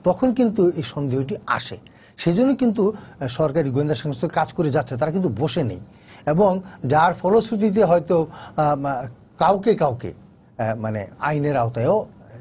তখন কিন্তু এই সন্দেহটি আসে। সেজন্য কিন্তু সরকারি গোয়েন্দা সংস্থা কাজ করে যাচ্ছে, তারা কিন্তু বসে নেই, এবং যার ফলশ্রুতিতে হয়তো কাউকে কাউকে মানে আইনের আওতায়ও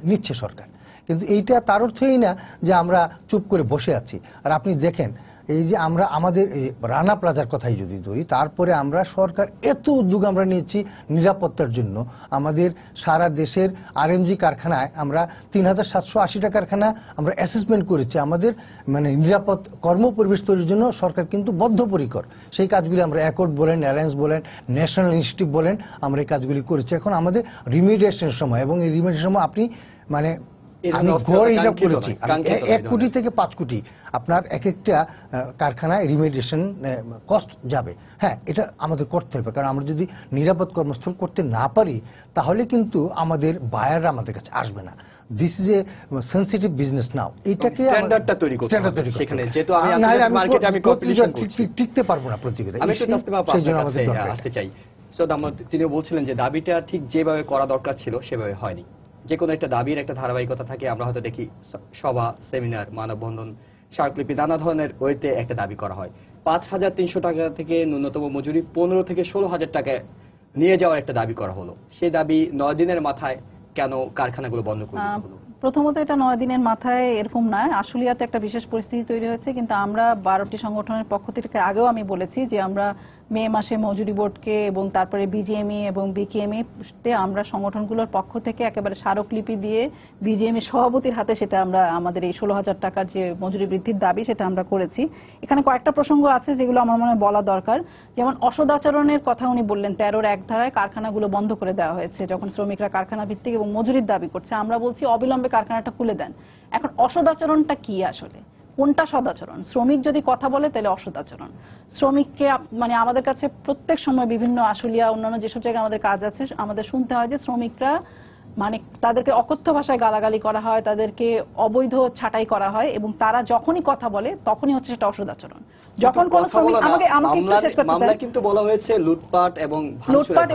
নিচ্ছে সরকার। কিন্তু এইটা তার অর্থই না যে আমরা চুপ করে বসে আছি। আর আপনি দেখেন, এই যে আমরা আমাদের রানা প্লাজার কথাই যদি ধরি, তারপরে আমরা সরকার এত উদ্যোগ আমরা নিয়েছি নিরাপত্তার জন্য। আমাদের সারা দেশের আরএমজি কারখানায় আমরা 3780টা কারখানা আমরা অ্যাসেসমেন্ট করেছি। আমাদের মানে নিরাপদ কর্মপরিবেশ তৈরির জন্য সরকার কিন্তু বদ্ধপরিকর। সেই কাজগুলি আমরা অ্যাকর্ড বলেন, অ্যালায়েন্স বলেন, ন্যাশনাল ইনস্টিটিউট বলেন, আমরা এই কাজগুলি করেছি। এখন আমাদের রিমিডিয়েশনের সময়, এবং এই রিমিডিয়েশনের সময় আপনি মানে আমি গড় হিসাব করেছি 1 কোটি থেকে 5 কোটি আপনার এক একটা কারখানায় রিমেডিয়েশন কস্ট যাবে। হ্যাঁ, এটা আমাদের করতে হবে, কারণ আমরা যদি নিরাপদ কর্মস্থল করতে না পারি, তাহলে কিন্তু আমাদের বায়াররা আমাদের কাছে আসবে না। This is a sensitive business now. এটাকে স্ট্যান্ডার্ডটা তৈরি করতে স্ট্যান্ডার্ড হবে তৈরি করতে সেখানে, হবে। যেহেতু আমি নাহলে আন্তর্জাতিক মার্কেটে আমি কম্পিটিশন করছি, টিকতে পারবো না প্রতিযোগিতা। আমি একটু তাসলিমা আপা সেই জন্য আপনার আমাদের কাছে দরকার আসতে চাই। সৈয়দ আহমদ তিনিও বলছিলেন যে দাবিটা ঠিক যেভাবে করা দরকার ছিল সেভাবে হয়নি। যে কোনো একটা দাবির একটা ধারাবাহিকতা থাকে, আমরা হয়তো দেখি সভা, সেমিনার, মানববন্ধন, স্মারকলিপি, নানা ধরনের ওয়েতে একটা দাবি করা হয়। 5,300 টাকা থেকে ন্যূনতম মজুরি 15 থেকে 16,000 টাকায় নিয়ে যাওয়ার একটা দাবি করা হলো। সেই দাবি 9 দিনের মাথায় কেন কারখানাগুলো বন্ধ করে দিতে হলো? প্রথমত এটা 9 দিনের মাথায় এরকম নয়, আশুলিয়াতে একটা বিশেষ পরিস্থিতি তৈরি হয়েছে। কিন্তু আমরা 12টি সংগঠনের পক্ষ থেকে আগেও আমি বলেছি যে আমরা মে মাসে মজুরি বোর্ডকে এবং তারপরে বিজিএমই এবং বিকেএমই তে আমরা সংগঠনগুলোর পক্ষ থেকে একেবারে স্মারকলিপি দিয়ে বিজিএমই সভাপতির হাতে সেটা আমরা আমাদের এই 16,000 টাকার যে মজুরি বৃদ্ধির দাবি সেটা আমরা করেছি। এখানে কয়েকটা প্রসঙ্গ আছে যেগুলো আমার মনে হয় বলা দরকার। যেমন অসদাচরণের কথা উনি বললেন, 13-র 1 ধারায় কারখানাগুলো বন্ধ করে দেওয়া হয়েছে যখন শ্রমিকরা কারখানা ভিত্তিক এবং মজুরির দাবি করছে। আমরা বলছি অবিলম্বে কারখানাটা খুলে দেন। এখন অসদাচরণটা কি আসলে, কোনটা সদাচরণ? শ্রমিক যদি কথা বলে তাহলে অসদাচরণ। শ্রমিককে মানে আমাদের কাছে প্রত্যেক সময় বিভিন্ন আশুলিয়া অন্যান্য যেসব জায়গায় আমাদের কাজ আছে আমাদের শুনতে হয় যে শ্রমিকরা মানে তাদেরকে অকথ্য ভাষায় গালাগালি করা হয়, তাদেরকে অবৈধ ছাঁটাই করা হয় এবং তারা যখনই কথা বলে তখনই হচ্ছে সেটা অসদাচরণ। যখন কোন শ্রমিক আমাকে একটু শেষ করতে মামলা কিন্তু বলা হয়েছে লুটপাট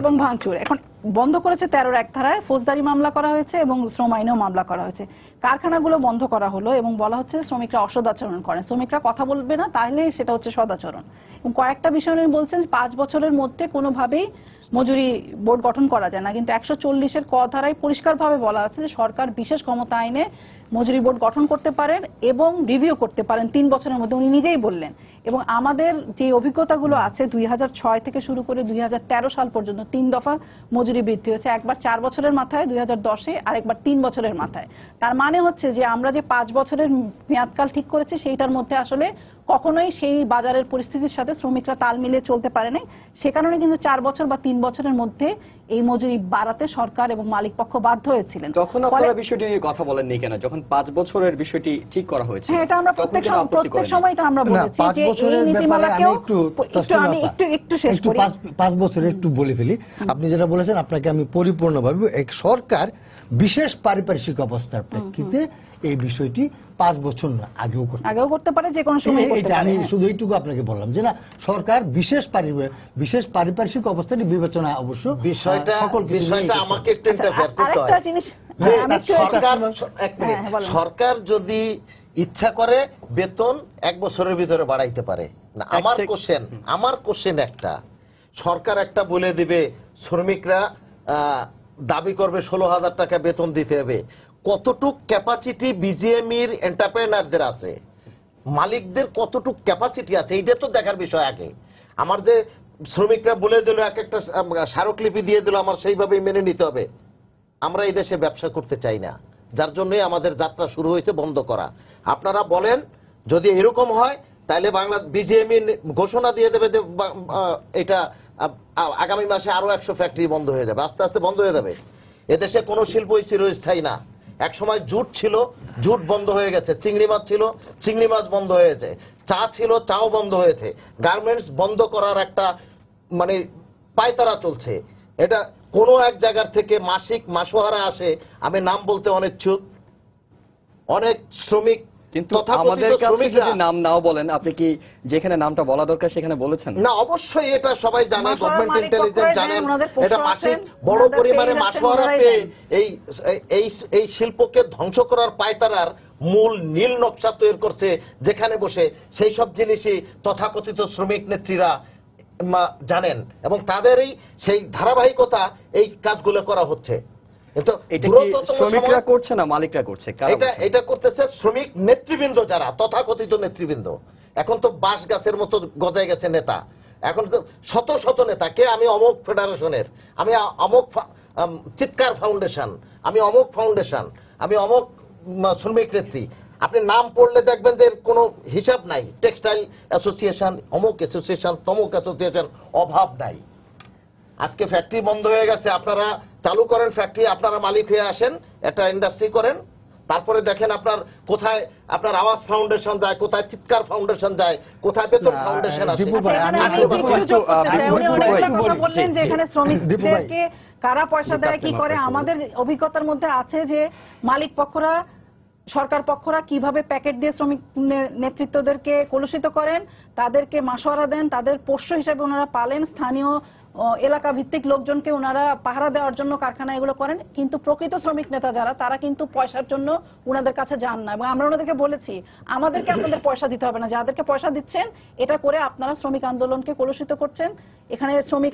এবং ভাঙচুর। এখন বন্ধ করেছে 13-র 1 ধারায়, ফৌজদারি মামলা করা হয়েছে এবং শ্রম আইনেও মামলা করা হয়েছে। কারখানাগুলো বন্ধ করা হলো এবং বলা হচ্ছে শ্রমিকরা অসদাচরণ করেন, শ্রমিকরা কথা বলবে না তাহলে সেটা হচ্ছে সদাচরণ। এবং কয়েকটা বিষয় নিয়ে বলছেন 5 বছরের মধ্যে কোনোভাবেই মজুরি বোর্ড গঠন করা যায় না, কিন্তু 140-এর ক ধারায় পরিষ্কারভাবে বলা আছে যে সরকার বিশেষ ক্ষমতা আইনে মজুরি বোর্ড গঠন করতে পারেন এবং রিভিউ করতে পারেন 3 বছরের মধ্যে, উনি নিজেই বললেন। এবং আমাদের যে অভিজ্ঞতাগুলো আছে 2006 থেকে শুরু করে 2013 সাল পর্যন্ত 3 দফা মজুরি বৃদ্ধি হয়েছে, একবার 4 বছরের মাথায় 2010-এ আর একবার 3 বছরের মাথায়। তার মানে হচ্ছে যে আমরা যে 5 বছরের মেয়াদকাল ঠিক করেছি সেইটার মধ্যে আসলে কখনোই সেই বাজারের পরিস্থিতির সাথে শ্রমিকরা তাল মিলিয়ে চলতে পারে নাই। সে কারণে কিন্তু 4 বছর বা 3 বছরের মধ্যে এই মজুরি বাড়াতে সরকার এবং মালিক পক্ষ বাধ্য হয়েছিলেন। তখন আপনারা বিষয়টি নিয়ে কথা বলেননি কেন, যখন 5 বছরের বিষয়টি ঠিক করা হয়েছে? হ্যাঁ, এটা আমরা প্রত্যেক সময় এটা আমরা বলেছি যে এই নীতিমালাকেও একটু শেষ করি। 5 বছরের একটু বলে ফেলি। আপনি যেটা বলেছেন আপনাকে আমি পরিপূর্ণভাবে, এক সরকার বিশেষ পারিপার্শ্বিক অবস্থার প্রেক্ষিতে এই বিষয়টি 5 বছর না আগেও করতে পারে, যে কোনো সময় করতে পারে। আমি শুধু এইটুকু আপনাকে বললাম যে না, সরকার বিশেষ পারিপার্শ্বিক অবস্থাটি বিবেচনা অবশ্য বিষয়টা আমাকে একটু ইন্টারফেয়ার করতে হয়। আরেকটা জিনিস সরকার যদি ইচ্ছা করে বেতন 1 বছরের ভিতরে বাড়াইতে পারে না। আমার কোশ্চেন একটা, সরকার একটা বলে দিবে শ্রমিকরা দাবি করবে 16,000 টাকা বেতন দিতে হবে, কতটুক ক্যাপাসিটি বিজিএমইর এন্টারপ্রেনারদের আছে, মালিকদের কতটুক ক্যাপাসিটি আছে, এইটা তো দেখার বিষয় আগে। আমার যে শ্রমিকরা বলে দিল এক একটা স্মারকলিপি দিয়ে দিল, আমার সেইভাবেই মেনে নিতে হবে। আমরা এই দেশে ব্যবসা করতে চাই না, যার জন্যই আমাদের যাত্রা শুরু হয়েছে বন্ধ করা। আপনারা বলেন যদি এরকম হয় তাহলে বাংলা বিজিএমই ঘোষণা দিয়ে দেবে যে এটা আগামী মাসে আরো 100 ফ্যাক্টরি বন্ধ হয়ে যাবে, আস্তে আস্তে বন্ধ হয়ে যাবে। এদেশে কোনো শিল্পই চিরস্থায়ী না। এক সময় জুট ছিল, জুট বন্ধ হয়ে গেছে, চিংড়ি মাছ ছিল, চিংড়ি মাছ বন্ধ হয়েছে, চা ছিল, চাও বন্ধ হয়েছে, গার্মেন্টস বন্ধ করার একটা মানে পায়তারা চলছে। এটা কোন এক জায়গার থেকে মাসিক মাসোহারা আসে, আমি নাম বলতে অনিচ্ছুক, অনেক শ্রমিক। কিন্তু আমাদের কাছে যদি নাম নাও বলেন, আপনি কি যেখানে নামটা বলা দরকার সেখানে বলেছেন না? অবশ্যই এটা সবাই জানে, গভর্নমেন্ট ইন্টেলিজেন্স জানেন, এটা মাসিক বড় পরিমাণে মাসোহারা পেয়ে এই শিল্পকে ধ্বংস করার পায়তারার মূল নীল নকশা তৈরি করছে, যেখানে বসে সেই সব জিনিসই তথাকথিত শ্রমিক নেত্রীরা জানেন এবং তাদেরই সেই ধারাবাহিকতা এই কাজগুলো করা হচ্ছে। শ্রমিকরা করছে না, মালিকরা করছে। এটা করতেছে শ্রমিক নেতৃবৃন্দ, যারা তথাকথিত নেতৃবৃন্দ। এখন তো বাঁশ গাছের মতো গজায় গেছে নেতা, এখন তো শত শত নেতা। কে আমি অমুক ফেডারেশনের, আমি অমুক চিৎকার ফাউন্ডেশন, আমি অমুক ফাউন্ডেশন, আমি অমুক শ্রমিক নেত্রী। আপনি নাম পড়লে দেখবেন যে কোনো হিসাব নাই। টেক্সটাইল অ্যাসোসিয়েশন, অমুক অ্যাসোসিয়েশন, তমুক অ্যাসোসিয়েশন, অভাব নাই। আজকে ফ্যাক্টরি বন্ধ হয়ে গেছে, আপনারা চালু করেন ফ্যাক্টরি, আপনারা মালিক হয়ে আসেন, একটা ইন্ডাস্ট্রি করেন, তারপরে দেখেন আপনার কোথায় আপনার আওয়াজ ফাউন্ডেশন যায়, কোথায় চিৎকার ফাউন্ডেশন যায়, কোথায় বেতন না, ফাউন্ডেশন আসে। দীপু ভাই, এখানে আমি আমি দীপু একটু ভাই, যোগ করতে চাই। দীপু উনি ভাই, অনেকটা দীপু কথা ভাই, বললেন যে জি, এখানে জি। শ্রমিকদেরকে কারা পয়সা দেয় কি করে। কাস্টমার আমাদের অভিজ্ঞতার মধ্যে আছে যে মালিক পক্ষরা, সরকার পক্ষরা কিভাবে প্যাকেট দিয়ে শ্রমিক নেতৃত্বদেরকে কলুষিত করেন, তাদেরকে মাসোয়ারা দেন, তাদের পোষ্য হিসেবে ওনারা পালেন, স্থানীয় এলাকা ভিত্তিক লোকজনকে ওনারা পাহারা দেওয়ার জন্য কারখানা এগুলো করেন। কিন্তু প্রকৃত শ্রমিক নেতা যারা, তারা কিন্তু পয়সার জন্য ওনাদের কাছে যান না। এবং আমরা ওনাদেরকে বলেছি আমাদেরকে আপনাদের পয়সা দিতে হবে না, যাদেরকে পয়সা দিচ্ছেন এটা করে আপনারা শ্রমিক আন্দোলনকে কলুষিত করছেন। এখানে শ্রমিক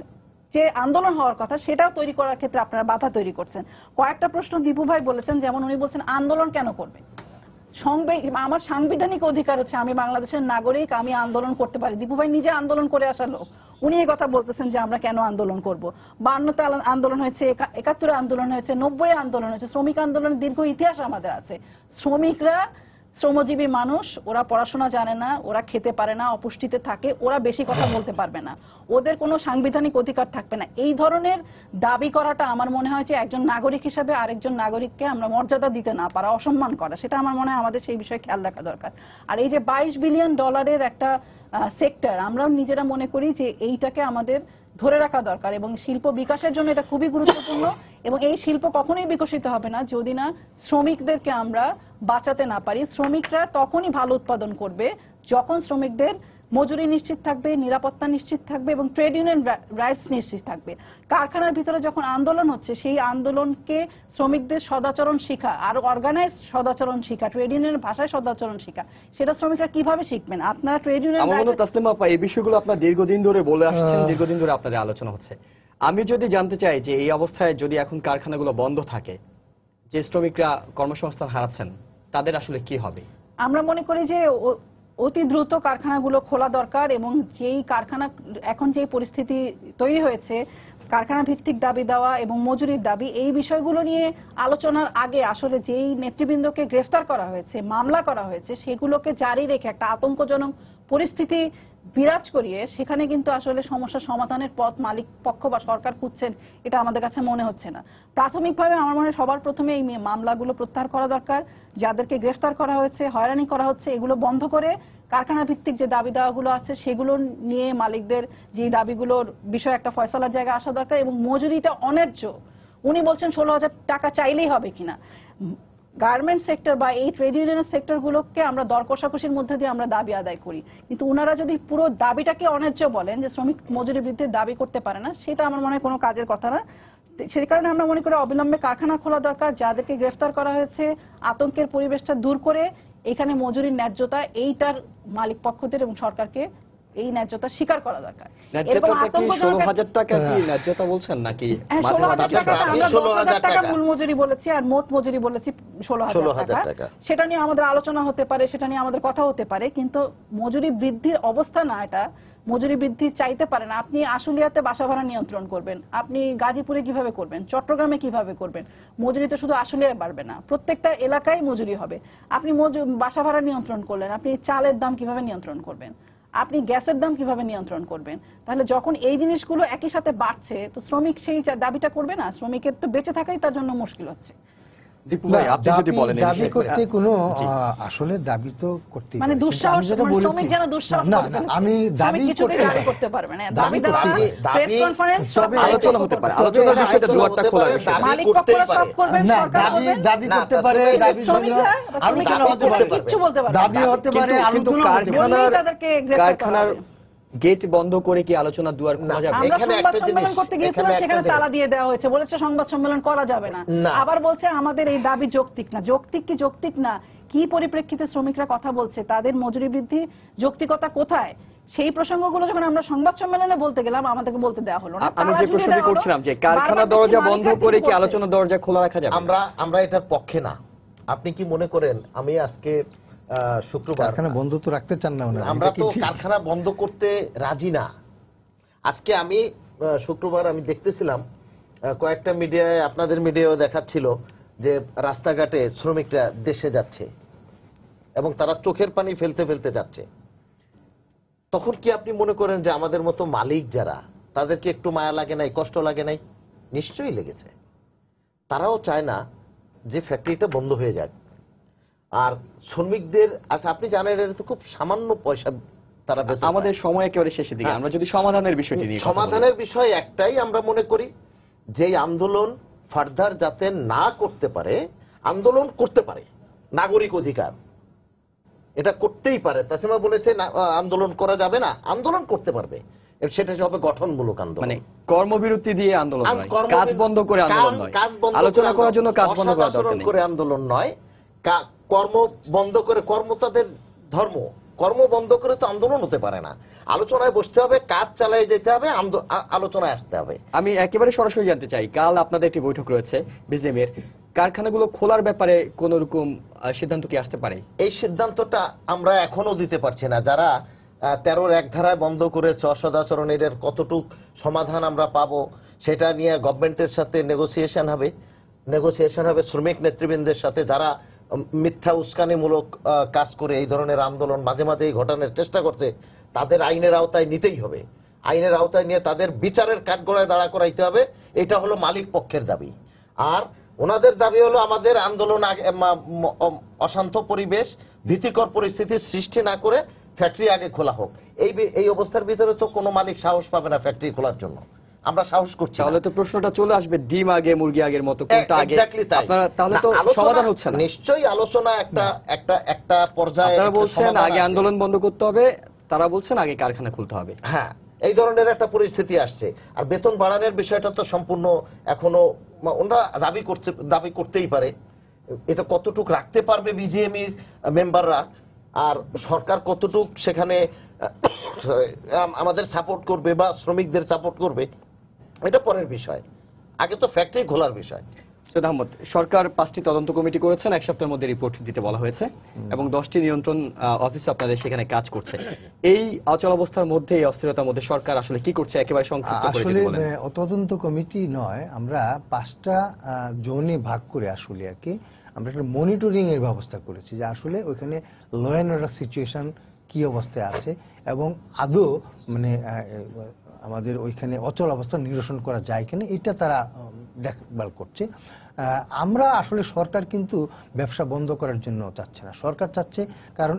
যে আন্দোলন হওয়ার কথা সেটাও তৈরি করার ক্ষেত্রে আপনারা বাধা তৈরি করছেন। কয়েকটা প্রশ্ন দীপু ভাই বলেছেন, যেমন উনি বলছেন আন্দোলন কেন করবে। আমার সাংবিধানিক অধিকার হচ্ছে, আমি বাংলাদেশের নাগরিক, আমি আন্দোলন করতে পারি। দীপু ভাই নিজে আন্দোলন করে আসা লোক, উনি এই কথা বলতেছেন যে আমরা কেন আন্দোলন করব। 52তে আন্দোলন হয়েছে, 71 আন্দোলন হয়েছে, 90 আন্দোলন হয়েছে। শ্রমিক আন্দোলনের দীর্ঘ ইতিহাস আমাদের আছে। শ্রমিকরা শ্রমজীবী মানুষ, ওরা পড়াশোনা জানে না, ওরা খেতে পারে না, অপুষ্টিতে থাকে, ওরা বেশি কথা বলতে পারবে না, ওদের কোনো সাংবিধানিক অধিকার থাকবে না। এই ধরনের দাবি করাটা আমার মনে হয় যে একজন নাগরিক হিসেবে আরেকজন নাগরিককে আমরা মর্যাদা দিতে না পারা, অসম্মান করা, সেটা আমার মনে হয় আমাদের সেই বিষয়ে খেয়াল রাখা দরকার। আর এই যে $22 বিলিয়ন একটা সেক্টর, আমরাও নিজেরা মনে করি যে এইটাকে আমাদের ধরে রাখা দরকার এবং শিল্প বিকাশের জন্য এটা খুবই গুরুত্বপূর্ণ। এবং এই শিল্প কখনোই বিকশিত হবে না যদি না শ্রমিকদেরকে আমরা বাঁচাতে না পারি। শ্রমিকরা তখনই ভালো উৎপাদন করবে যখন শ্রমিকদের মজুরি নিশ্চিত থাকবে, নিরাপত্তা নিশ্চিত থাকবে এবং ট্রেড ইউনিয়ন রাইটস নিশ্চিত থাকবে। কারখানার ভিতরে যখন আন্দোলন হচ্ছে, সেই আন্দোলনকে শ্রমিকদের সদাচরণ শিখা, আর অর্গানাইজ সদাচরণ শিখা, ট্রেড ইউনিয়নের ভাষায় সদাচরণ শিখা, সেটা শ্রমিকরা কিভাবে শিখবেন। আপনারা ট্রেড ইউনিয়ন আমার মনে হয় তাসলিমা আপা, এই বিষয়গুলো আপনার দীর্ঘদিন ধরে বলে আসছেন, দীর্ঘদিন ধরে আপনাদের আলোচনা হচ্ছে। আমি যদি জানতে চাই যে এই অবস্থায় যদি এখন কারখানাগুলো বন্ধ থাকে, যে শ্রমিকরা কর্মসংস্থান হারাচ্ছেন, তাদের আসলে কি হবে? আমরা মনে করি যে অতি দ্রুত কারখানাগুলো খোলা দরকার এবং যেই কারখানা এখন যে পরিস্থিতি তৈরি হয়েছে, কারখানা ভিত্তিক দাবি দেওয়া এবং মজুরির দাবি, এই বিষয়গুলো নিয়ে আলোচনার আগে আসলে যেই নেতৃবৃন্দকে গ্রেফতার করা হয়েছে, মামলা করা হয়েছে, সেগুলোকে জারি রেখে একটা আতঙ্কজনক পরিস্থিতি বিরাজ করিয়ে সেখানে কিন্তু আসলে সমস্যা সমাধানের পথ মালিক পক্ষ বা সরকার খুঁজছেন, এটা আমাদের কাছে মনে হচ্ছে না। প্রাথমিকভাবে আমার মনে হয় সবার প্রথমে এই মামলাগুলো প্রত্যাহার করা দরকার। যাদেরকে গ্রেফতার করা হয়েছে, হয়রানি করা হচ্ছে, এগুলো বন্ধ করে কারখানা ভিত্তিক যে দাবি দাওয়াগুলো আছে সেগুলো নিয়ে মালিকদের যে দাবিগুলোর বিষয়ে একটা ফয়সালার জায়গা আসা দরকার। এবং মজুরিটা অন্যায্য, উনি বলছেন 16,000 টাকা চাইলেই হবে কিনা। গার্মেন্ট সেক্টর বা এই ট্রেড ইউনিয়নের সেক্টরগুলোকে আমরা দর কষাকষির মধ্যে দিয়ে আমরা দাবি আদায় করি, কিন্তু ওনারা যদি পুরো দাবিটাকে অন্যায্য বলেন, যে শ্রমিক মজুরি বৃদ্ধির দাবি করতে পারে না, সেটা আমার মনে হয় কোনো কাজের কথা না। সেই কারণে আমরা মনে করি অবিলম্বে কারখানা খোলা দরকার। যাদেরকে গ্রেফতার করা হয়েছে, আতঙ্কের পরিবেশটা দূর করে এখানে মজুরির ন্যায্যতা, এইটার মালিক পক্ষদের এবং সরকারকে এই ন্যায্যতা স্বীকার করা দরকার। ন্যায্যতা কি 16,000 টাকা কি ন্যায্যতা বলছেন নাকি? 16,000 টাকা, আমরা 16,000 10,000 টাকা টাকা মূল মজুরি বলেছি আর মোট মজুরি বলেছি 16,000 টাকা। সেটা নিয়ে আমাদের আলোচনা হতে পারে, সেটা নিয়ে আমাদের কথা হতে পারে, কিন্তু মজুরি বৃদ্ধির অবস্থা না এটা। মজুরি বৃদ্ধি চাইতে পারেন, আপনি আশুলিয়াতে বাসা ভাড়া নিয়ন্ত্রণ করবেন, আপনি গাজীপুরে কিভাবে করবেন, চট্টগ্রামে কিভাবে করবেন। মজুরি তো শুধু আশুলিয়ায় বাড়বে না, প্রত্যেকটা এলাকায় মজুরি হবে। আপনি বাসা ভাড়া নিয়ন্ত্রণ করলেন, আপনি চালের দাম কিভাবে নিয়ন্ত্রণ করবেন, আপনি গ্যাসের দাম কিভাবে নিয়ন্ত্রণ করবেন। তাহলে যখন এই জিনিসগুলো একই সাথে বাড়ছে, তো শ্রমিক সেই দাবিটা করবে না, শ্রমিকের তো বেঁচে থাকাই তার জন্য মুশকিল হচ্ছে। দীপু ভাই, আপনি যদি বলেন এই দাবি বিষয়ে। করতে কোনো আসলে দাবি তো করতে মানে দুঃসাহস, শ্রমিক যেন দুঃসাহস না করে না, ফেলেছে। আমি দাবি কিছুতেই করতে দাবি করতে পারবে না। দাবি দাবি দেওয়া, দাবি- প্রেস কনফারেন্স, সব আলোচনা হতে পারে, আলোচনার বিষয়টা দুয়ারটা খোলা বিষয়। দাবি মালিক করতেই পক্ষরা সব পারে। করবে, না, সরকার করবে। দাবি না, করতে তা পারে, তো দাবি শ্রমিকরা আরো দাবি হতে পারে, কিচ্ছু বলতে পারবে না। দাবি হতে পারে, কিন্তু আলোচনা হতে পারে। বললেই তাদেরকে গ্রেফতার করা কারখানার হবে। গেট বন্ধ করে কি আলোচনার দুয়ার খোলা যাবে? আমরা এখানে সংবাদ একটা সম্মেলন জিনিস, করতে গিয়েছিলাম, এখানে একটা সেখানে জিনিস। তালা দিয়ে দেওয়া হয়েছে, বলেছে সংবাদ সম্মেলন করা যাবে না। না। আবার বলছে আমাদের এই দাবি যৌক্তিক না। যৌক্তিক কি যৌক্তিক না, কি পরিপ্রেক্ষিতে শ্রমিকরা কথা বলছে, তাদের মজুরি বৃদ্ধি যৌক্তিকতা কোথায়, সেই প্রসঙ্গগুলো যখন আমরা সংবাদ সম্মেলনে বলতে গেলাম আমাদেরকে বলতে দেওয়া হলো না। আমি তালা যে ঝুলিয়ে প্রশ্নটি দেওয়া হলো। করছিলাম যে কারখানা বারবার দরজা দেখছি বন্ধ মালিকরা করে কি কি করছে। আলোচনা দরজা খোলা রাখা যাবে? আমরা এটার পক্ষে না। আপনি কি মনে করেন আমি আজকে শুক্রবার, কারখানা বন্ধ তো রাখতে চান না ওনারা। আমরা এটা কি তো ঠিক? কারখানা বন্ধ করতে রাজি না। আজকে আমি শুক্রবার আমি দেখতেছিলাম কয়েকটা মিডিয়ায়, আপনাদের মিডিয়াও দেখাচ্ছিল যে রাস্তাঘাটে শ্রমিকরা দেশে যাচ্ছে এবং তারা চোখের পানি ফেলতে ফেলতে যাচ্ছে। তখন কি আপনি মনে করেন যে আমাদের মতো মালিক যারা, তাদেরকে একটু মায়া লাগে নাই, কষ্ট লাগে নাই? নিশ্চয়ই লেগেছে। তারাও চায় না যে ফ্যাক্টরিটা বন্ধ হয়ে যাক, আর শ্রমিকদের আচ্ছা আপনি জানেন এটা তো খুব সামান্য পয়সা তারা বেতন পায়। আমাদের সময় একেবারে শেষের দিকে, আমরা যদি সমাধানের বিষয়টি নিয়ে কথা বলি। সমাধানের বিষয় একটাই, আমরা মনে করি যে আন্দোলন ফার্দার যাতে না করতে পারে, আন্দোলন করতে পারে, নাগরিক অধিকার, এটা করতেই পারে। তাছাড়া বলেছে আন্দোলন করা যাবে না, আন্দোলন করতে পারবে, সেটা হবে গঠনমূলক আন্দোলন, মানে কর্মবিরতি দিয়ে আন্দোলন নয়, কর্মবিরতি- কাজ বন্ধ করে আন্দোলন নয়, কাজ বন্ধ আলোচনা করার জন্য কাজ বন্ধ করা দরকার অসদাচরণ নেই। করে আন্দোলন নয়, কর্ম বন্ধ করে, কর্ম তাদের ধর্ম, কর্ম বন্ধ করে তো আন্দোলন হতে পারে না। আলোচনায় বসতে হবে, কাজ চালিয়ে যেতে হবে, আলোচনায় আসতে হবে। আমি একেবারে সরাসরি জানতে চাই, কাল আপনাদের একটি বৈঠক রয়েছে বিজেএমের, কারখানাগুলো খোলার ব্যাপারে কোন রকম সিদ্ধান্ত কি আসতে পারে? এই সিদ্ধান্তটা আমরা এখনো দিতে পারছি না। যারা 13-র এক ধারায় বন্ধ করেছে অসদাচরণের কতটুক সমাধান আমরা পাবো, সেটা নিয়ে গভর্নমেন্টের সাথে নেগোসিয়েশন হবে শ্রমিক নেতৃবৃন্দের সাথে, যারা মিথ্যা উস্কানিমূলক কাজ করে এই ধরনের আন্দোলন মাঝে মাঝেই ঘটানোর চেষ্টা করছে, তাদের আইনের আওতায় নিতেই হবে। আইনের আওতায় নিয়ে তাদের বিচারের কাঠগড়ায় দাঁড়া করাইতে হবে। এটা হলো মালিক পক্ষের দাবি। আর ওনাদের দাবি হলো আমাদের আন্দোলন অশান্ত পরিবেশ, ভীতিকর পরিস্থিতির সৃষ্টি না করে ফ্যাক্টরি আগে খোলা হোক। এই অবস্থার ভিতরে তো কোনো মালিক সাহস পাবে না ফ্যাক্টরি খোলার জন্য, আমরা সাহস করছি না। তাহলে তো প্রশ্নটা চলে আসবে, ডিম আগে মুরগি আগের মতো, কোনটা আগে? Exactly তাই। আপনারা তাহলে তো আলোচনা সমাধান হচ্ছে না। নিশ্চয়ই আলোচনা একটা পর্যায়ে আপনারা একটা বলছেন সমাধান আগে আসবে। আন্দোলন বন্ধ করতে হবে, তারা বলছেন আগে কারখানা খুলতে হবে। হ্যাঁ, এই ধরনের একটা পরিস্থিতি আসছে। আর বেতন বাড়ানোর বিষয়টা তো সম্পূর্ণ এখনো ওনারা দাবি করতেই পারে, এটা কতটুক রাখতে পারবে বিজিএমই মেম্বাররা, আর সরকার কতটুক সেখানে আমাদের সাপোর্ট করবে বা শ্রমিকদের সাপোর্ট করবে, এটা পরের বিষয়। আগে তো ফ্যাক্টরি খোলার বিষয়। সৈয়দ আহমদ, সরকার 5টি তদন্ত কমিটি করেছেন, এক সপ্তাহের মধ্যে রিপোর্ট দিতে বলা হয়েছে, এবং 10টি নিয়ন্ত্রণ অফিস আপনাদের সেখানে কাজ করছে। এই অচল অবস্থার মধ্যে, এই অস্থিরতার মধ্যে সরকার আসলে কি করছে একেবারে সংক্ষিপ্ত করে আসলে যদি বলেন। তদন্ত কমিটি নয়, আমরা 5টা জোনে ভাগ করে আসলে আর কি আমরা একটা মনিটরিং এর ব্যবস্থা করেছি, যে আসলে ওইখানে ল অ্যান্ড অর্ডার সিচুয়েশন কি অবস্থায় আছে এবং আদৌ মানে আমাদের ওইখানে অচল অবস্থা নিরসন করা যায় কিনা, এটা তারা দেখভাল করছে। আমরা আসলে সরকার কিন্তু ব্যবসা বন্ধ করার জন্য চাচ্ছে না, সরকার চাচ্ছে, কারণ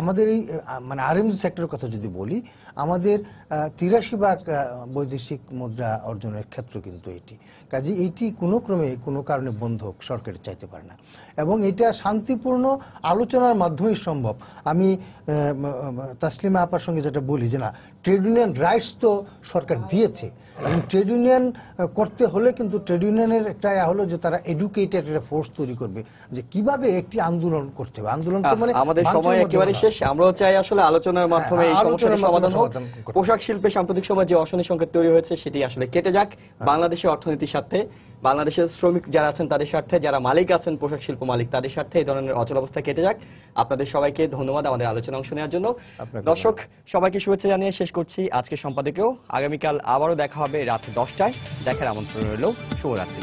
আমাদের এই মানে আরএমজি সেক্টরের কথা যদি বলি, আমাদের 83 ভাগ বৈদেশিক মুদ্রা অর্জনের ক্ষেত্র কিন্তু এটি, কাজে এটি কোনো ক্রমে কোনো কারণে বন্ধ হোক সরকারের চাইতে পারে না, এবং এটা শান্তিপূর্ণ আলোচনার মাধ্যমেই সম্ভব। আমি তাসলিমা আপার সঙ্গে যেটা বলি যে না, ট্রেড ইউনিয়ন রাইটস তো সরকার দিয়েছে, এবং ট্রেড ইউনিয়ন করতে হলে কিন্তু ট্রেড ইউনিয়নের একটা হলো যে তারা এডুকেটেড একটা ফোর্স তৈরি করবে যে কিভাবে একটি আন্দোলন করতে হবে। আন্দোলন তো মানে আমাদের সময় একেবারে শেষ, আমরাও চাই আসলে আলোচনার মাধ্যমে এই সমস্যার সমাধান হোক। পোশাক শিল্পে সাম্প্রতিক সময় যে অশনি সংকট তৈরি হয়েছে সেটি আসলে কেটে যাক, বাংলাদেশের অর্থনীতির স্বার্থে, বাংলাদেশের শ্রমিক যারা আছেন তাদের স্বার্থে, যারা মালিক আছেন পোশাক শিল্প মালিক তাদের স্বার্থে এই ধরনের অচল অবস্থা কেটে যাক। আপনাদের সবাইকে ধন্যবাদ আমাদের আলোচনা অংশ নেওয়ার জন্য। দর্শক সবাইকে শুভেচ্ছা জানিয়ে শেষ করছি আজকের সম্পাদকেও। আগামীকাল আবারও দেখা হবে রাত 10টায়, দেখার আমন্ত্রণ রইল। শুভরাত্রি।